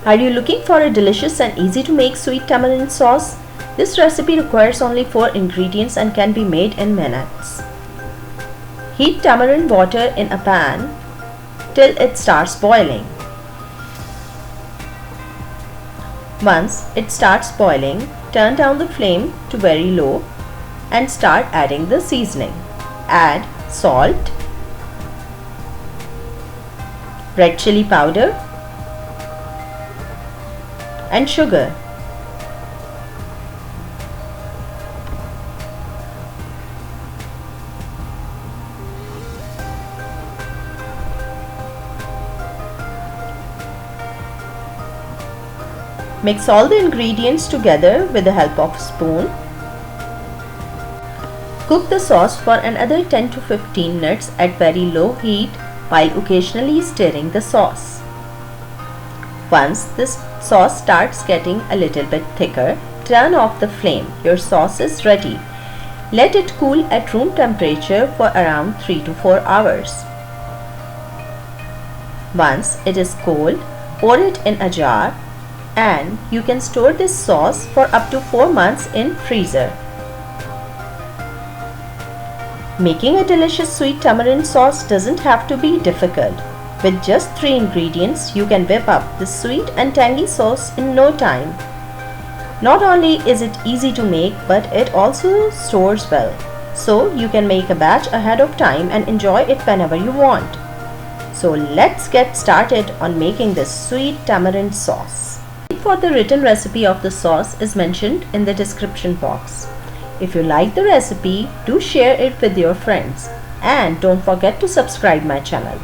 Are you looking for a delicious and easy to make sweet tamarind sauce? This recipe requires only 4 ingredients and can be made in minutes. Heat tamarind water in a pan till it starts boiling. Once it starts boiling, turn down the flame to very low and start adding the seasoning. Add salt, red chili powder and sugar. Mix all the ingredients together with the help of a spoon. Cook the sauce for another 10 to 15 minutes at very low heat while occasionally stirring the sauce. Once this sauce starts getting a little bit thicker, turn off the flame. Your sauce is ready. Let it cool at room temperature for around 3 to 4 hours. Once it is cold, pour it in a jar and you can store this sauce for up to 4 months in freezer. Making a delicious sweet tamarind sauce doesn't have to be difficult. With just 3 ingredients, you can whip up this sweet and tangy sauce in no time. Not only is it easy to make, but it also stores well. So you can make a batch ahead of time and enjoy it whenever you want. So let's get started on making this sweet tamarind sauce. The link for the written recipe of the sauce is mentioned in the description box. If you like the recipe, do share it with your friends and don't forget to subscribe my channel.